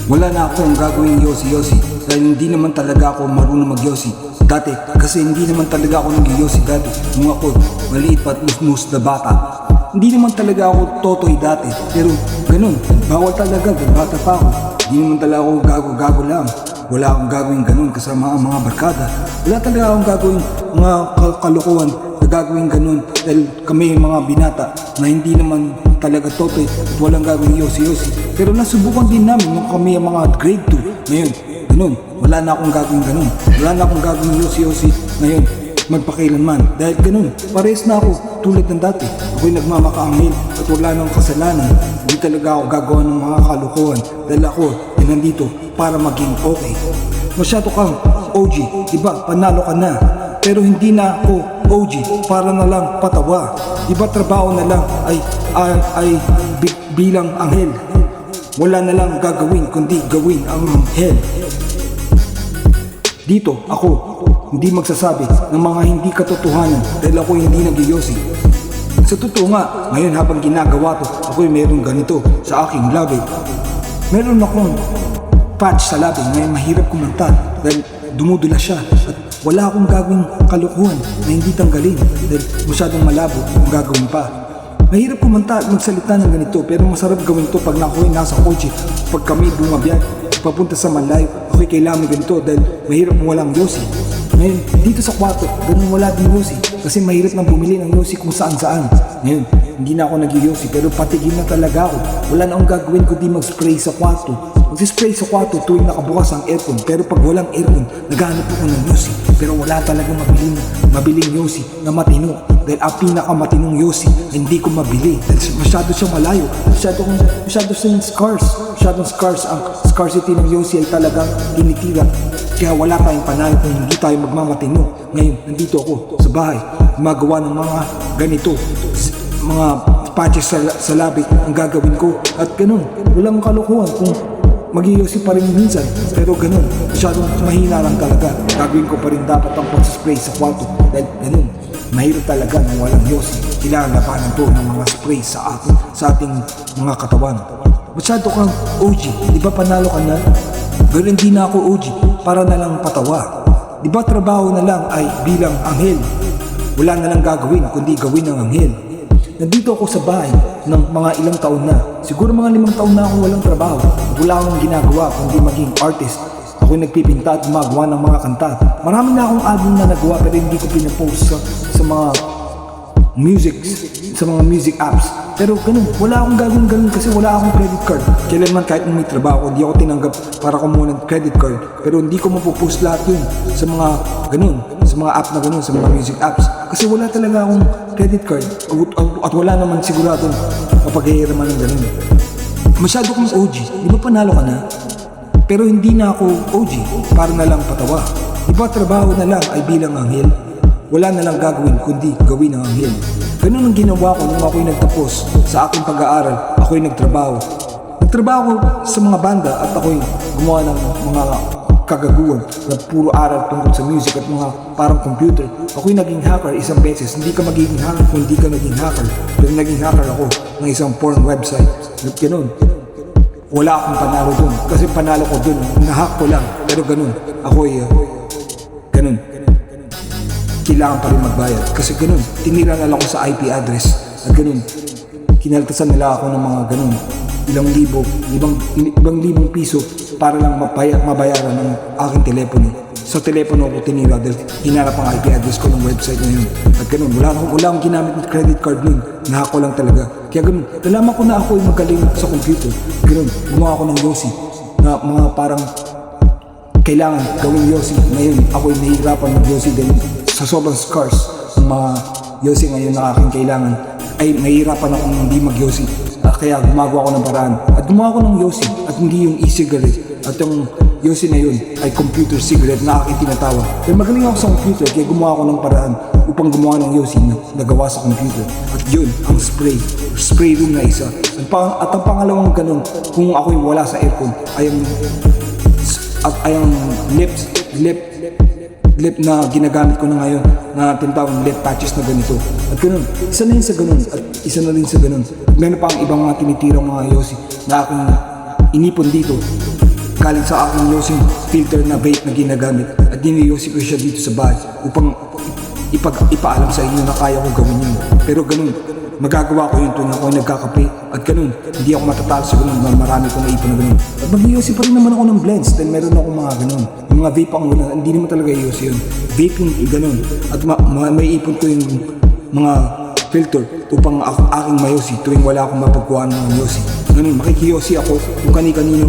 Wala na akong gagawing yosi-yosi dahil hindi naman talaga ako marunong mag-yosi dati, kasi hindi naman talaga ako nag-yosi dati nung ako maliit pa at musmus na bata. Hindi naman talaga ako totoy dati, pero ganun, bawal talaga dahil bata pa ako. Hindi naman talaga ako gago-gago lang. Wala akong gagawin ganun kasama ang mga barkada. Wala talaga akong gagawin mga kalokohan na gagawin ganun dahil kami mga binata na hindi naman talaga totoy at walang gagawin yosi-yosi. Pero nasubukan din namin nung kami ang mga grade 2. Ngayon, ganun, wala na akong gagawin ganun. Wala na akong gagawin yosi-yosi ngayon, magpakailanman. Dahil ganun, parehas na ako tulad ng dati. Ako'y nagmamakaangil at wala nang kasalanan. Hindi talaga ako gagawa ng mga kalukuhan dahil ako ay nandito para maging okay. Masyado kang OG, diba? Panalo ka na. Pero hindi na ako OG para na lang patawa. Diba trabaho na lang ay bilang anghel. Wala na lang gagawin kundi gawin ang anghel. Dito ako hindi magsasabi ng mga hindi katotohanan dahil ako hindi nag-yosi. Sa totoo nga, ngayon habang ginagawa to, ako'y meron ganito sa aking labi. Meron akong patch sa labi ngayon, mahirap kumanta dahil dumudula siya at wala akong gagawing kalukuhan na hindi tanggalin dahil masyadong malabo ang gagawin pa. Mahirap kumanta at magsalita ng ganito pero masarap gawin to pag ako'y nasa kotse, pag kami bumabiyag papunta sa malayo, ako'y kailangan ganito dahil mahirap walang yosi. Ngayon, dito sa kwarto, ganun wala din yosi kasi mahirap nang bumili ng yosi kung saan saan. Ngayon, hindi na ako nag-yosi pero patigil na talaga ako. Wala na akong gagawin kundi mag-spray sa kwarto. Mag-spray sa kwarto tuwing nakabukas ang aircon, pero pag walang aircon, naghahanap ako ng yosi. Pero wala talaga mabiling yosi na matino dahil ang pinakamatinong yosi hindi ko mabili dahil masyado siyang malayo. Masyado siyang scars. Ang scarcity ng yosi ay talagang tinitira. Kaya wala tayong panalo kung hindi tayo magmamatino. Ngayon, nandito ako sa bahay, gumagawa ng mga ganito, mga patches sa labi ang gagawin ko. At ganun, walang kalokohan kung mag-yosi pa rin minsan. Pero ganun, masyadong mahina lang talaga. Gagawin ko pa rin dapat ang pag-spray sa kwarto. Dahil ganun, mahirap talaga nang walang yosi. Kailangan labanan to ng mga spray sa ating mga katawan. Masyado kang OG, di ba panalo ka na? Pero hindi na ako OG para na lang patawa. Di ba trabaho na lang ay bilang anghel? Wala na lang gagawin kundi gawin ng anghel. Nandito ako sa bahay ng mga ilang taon na. Siguro mga 5 taon na akong walang trabaho. Wala akong ginagawa kundi maging artist. Ako'y nagpipinta at gumagawa ng mga kanta. Marami na akong album na nagawa pero hindi ko pinapost sa mga music apps. Pero ganun, wala akong gagawin ganun kasi wala akong credit card. Kailanman kahit may trabaho, hindi ako tinanggap para kumuha ng credit card. Pero hindi ko mapopost lahat yun sa mga ganun, sa mga app na ganun, sa mga music apps. Kasi wala talaga akong credit card at wala naman sigurado mapaghihiraman ng ganun. Masyado kong OG, di ba panalo ka na? Pero hindi na ako OG para na lang patawa. Di ba trabaho na lang ay bilang anghel? Wala na lang gagawin kundi gawin ng anghel. Ganun ang ginawa ko nung ako'y nagtapos sa aking pag-aaral. Ako'y nagtrabaho. Nagtrabaho sa mga banda at ako'y gumawa ng mga kagaguhan na puro aral tungkol sa music at mga parang computer. Ako'y naging hacker isang beses. Hindi ka magiging hacker kung hindi ka naging hacker. Pero naging hacker ako ng isang porn website. At ganun. Wala akong panalo dun. Kasi panalo ko dun. Nahack ko lang. Pero ganun. Ako'y ganun. Kailangan pa rin magbayad. Kasi ganun, tinira na lang ako sa IP address. At ganun, kinaltasan nila ako ng mga ganun. Ibang libong piso para lang mabayaran ng aking telepono. Sa telepono ako tinira dahil hinarap ang IP address ko ng website na yun. At ganun, wala akong ginamit ng credit card nun. Nahack ko lang talaga. Kaya ganun, nalaman ko na ako ay magaling sa computer. Ganun, gumawa ako ng yosi na mga parang kailangan gawing yosi. Ngayon, ako'y nahihirapan ng yosi dahil sa sobrang scars ng mga yosi ngayon na aking kailangan ay nahihirapan akong hindi mag-yosi. Kaya gumagawa ako ng paraan. At gumawa ako ng yosi at hindi yung e-cigarette. At yung yosi na yun ay computer cigarette na aking tinatawa. Pero magaling ako sa computer kaya gumawa ako ng paraan upang gumawa ng yosi na nagawa sa computer. At yun ang spray. Spray room na isa. At ang pangalawang ganun, kung ako'y wala sa aircon, ay ang lip na ginagamit ko na ngayon na tinatawag lip patches na ganito. At ganun, isa na yun sa ganun at isa na rin sa ganun. Meron pa ang ibang mga tinitirang mga yosi na aking inipon dito galing sa aking yosing filter na vape na ginagamit at diniyosi ko siya dito sa bahay upang ipaalam sa inyo na kaya ko gawin yun. Pero ganun, magagawa ko yun tuwing ako nagkakape at ganun, hindi ako matatalo sa ganun na marami kong naipon na ganun. At mag-iyosi pa rin naman ako ng blends dahil meron ako mga ganun. Yung mga vape ang ganun, hindi naman talaga iyosi yun. Vape yung ganun at may ipon ko yung mga filter upang aking mayosi tuwing wala akong mapagkuhaan ng yosi. Ganun, makikiyosi ako kung kani-kanino.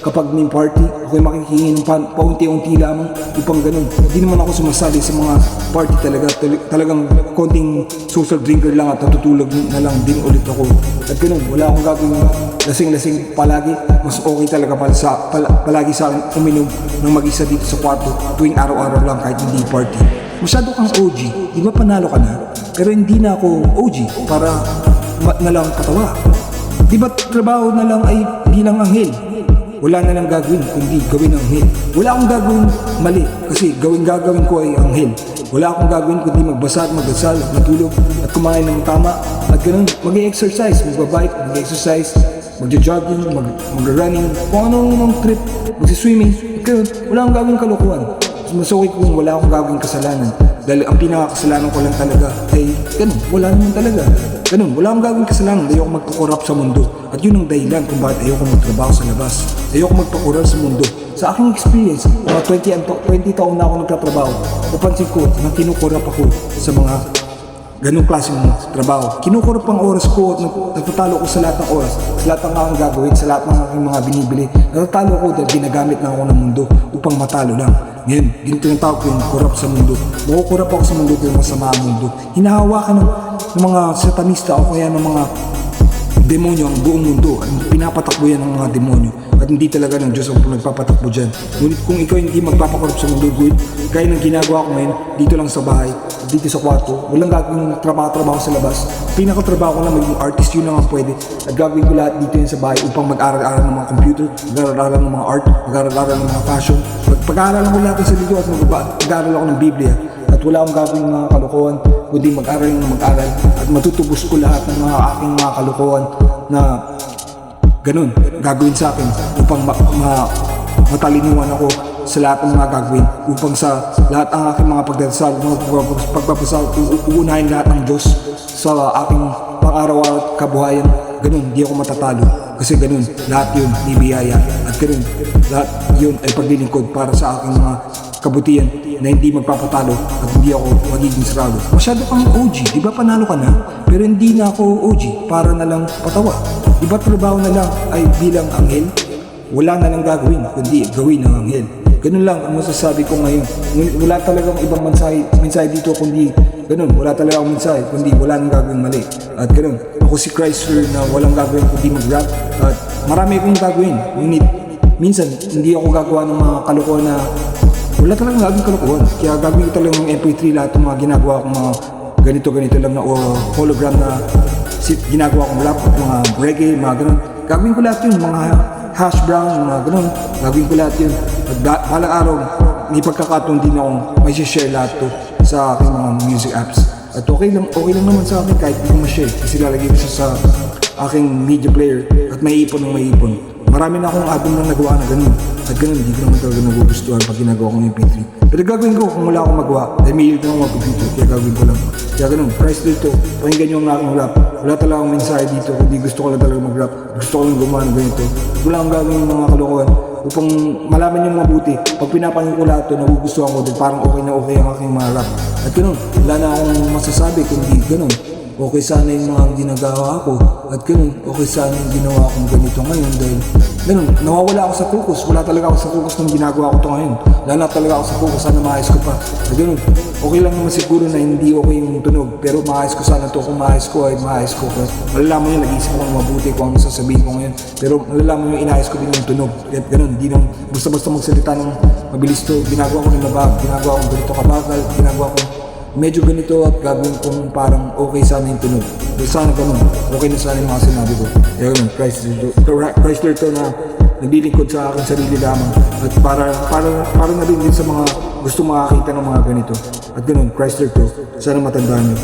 Kapag may party, ako'y makikihingi ng paunti-unti lamang upang ganun. Hindi naman ako sumasali sa mga party talaga. Talagang konting social drinker lang at natutulog na lang din ulit ako. At ganun, wala akong gagawin lasing-lasing palagi. Mas okay talaga palagi sa akin uminom ng mag-isa dito sa kwarto tuwing araw-araw lang kahit hindi party. Masyado kang OG, di ba panalo ka na? Pero hindi na ako OG para na lang patawa. Di ba trabaho na lang ay bilang anghel? Wala na lang gagawin kundi gawin ang anghel. Wala akong gagawin mali kasi gagawin ko ay anghel. Wala akong gagawin kundi magbasa at magdasal at matulog at kumain ng tama at ganun mag-exercise, magbabike, mag-exercise, magja-jogging, mag-running, kung anong trip, mag-swimming, ganun. Wala akong gagawin kalokohan. Mas okay kung wala akong gagawin kasalanan dahil ang pinakakasalanan ko lang talaga ay ganun, wala naman talaga. Ganun, wala akong gagawin kasalanan, ayoko magpakorap sa mundo. At yun ang dahilan kung bakit ayoko magtrabaho sa labas. Ayoko magpakorap sa mundo. Sa aking experience, mga 20 taon na ako nagtatrabaho, napansin ko na kinukorap ako sa mga ganung klaseng trabaho. Kinukurap ang oras ko at natatalo ko sa lahat ng oras, sa lahat ng aking gagawin, sa lahat ng aking mga binibili. Natatalo ko dahil ginagamit na ako ng mundo upang matalo lang. Ngayon, ganito yung tawag ko yung kurap sa mundo. Makukurap ako sa mundo kung masama ang mundo. Hinahawakan ng mga satanista o kaya ng mga demonyo ang buong mundo. Pinapatakbo yan ng mga demonyo. At hindi talaga ng Diyos ang nagpapatakbo dyan. Ngunit kung ikaw hindi magpapakurap sa mundo, good, kaya ng ginagawa ko ngayon, dito lang sa bahay, dito sa kwarto, walang gagawin trabaho sa labas. Pinakatrabaho ko lang maging artist, yun lang ang pwede. At gagawin ko lahat dito yan sa bahay upang mag-aral-aral ng mga computer, mag-aral-aral ng mga art, mag-aral-aral ng mga fashion. Pag-aaralan ko lahat sa video at mag-aral ako ng Biblia. At wala akong gagawin mga kalokohan, kundi mag-aral ng mag-aral. At matutubos ko lahat ng mga aking mga kalokohan na ganun, gagawin sa akin upang matalinuhan ako sa lahat ng mga gagawin, upang sa lahat ng aking mga pagdadasal, pagpapasal, uunahin lahat ng Diyos sa aking pang-araw-araw at kabuhayan. Ganun, di ako matatalo. Kasi ganun, lahat yun ibiyaya. At ganun, lahat yun ay paglilingkod para sa aking mga kabutihan na hindi magpapatalo at hindi ako magiging sarado. Masyado kang OG, di ba panalo ka na? Pero hindi na ako OG para na lang patawa. Di ba trabaho na lang ay bilang anghel? Wala na lang gagawin, kundi gawin ng anghel. Ganun lang ang masasabi ko ngayon. Wala talagang ibang mensahe dito kundi ganun. Wala talagang mensahe kundi wala nang gagawin mali. At ganun, ako si Chrysler na walang gagawin kundi mag-rap. At marami akong gagawin. Ngunit minsan hindi ako gagawa ng mga kalokohan na wala talagang gagawin kalokohan. Kaya gagawin ko talagang ng MP3 lahat ng mga ginagawa kong mga ganito lang na hologram na ginagawa kong rap, mga reggae, mga ganun. Gagawin ko lahat yun, mga hash brown, mga ganun. Gagawin ko lahat yun. At balang araw, may pagkakataon din akong may share lahat to sa aking mga music apps. At okay lang naman sa akin kahit hindi ko ma-share. Kasi lalagay ko siya sa aking media player at may ipon ng may ipon. Marami na akong album na nagawa na ganun. At ganun, hindi ko naman talaga nagugustuhan pag ginagawa kong MP3. Pero gagawin ko kung wala akong magawa. Dahil may hilig na akong mag-computer, kaya gagawin ko lang. Kaya ganun, price dito, pakinggan nyo ang aking rap. Wala talaga akong mensahe dito, kundi gusto ko lang talaga mag-rap. Gusto ko lang gumawa ng ganito. Wala akong gagawin ng mga kalokohan upang malaman nyo mabuti. Pag pinapakinggan ko lahat ito, nagugustuhan ko din. Parang okay na okay ang aking mga rap. At ganun, wala na akong masasabi kundi ganun. Okay sana yung mga ginagawa ko at ganun, okay sana yung ginawa akong ganito ngayon dahil ganun, nawawala ako sa focus. Wala talaga ako sa focus nung ginagawa ko ito ngayon. Wala talaga ako sa focus, sana maayos ko pa. At ganun, okay lang naman siguro na hindi okay yung tunog, pero maayos ko sana ito. Kung maayos ko ay maayos ko. Malalaman nyo, nag-iisip ko mabuti kung ano sasabihin ko ngayon. Pero malalaman nyo, inaayos ko din yung tunog. At ganun, di nang basta-basta magsalita ng mabilis to. Ginagawa ko ng labag, ginagawa ko ganito kabagal, ginagawa ko medyo ganito at gagawin kong parang okay sana yung tunog. Pero sana ganun, okay na sana yung mga sinabi ko. Kaya ganun, Chrysler to na naglilingkod sa akin sarili lamang. At para na din sa mga gusto makakita ng mga ganito. At ganun, Chrysler to, sana matandaan nyo.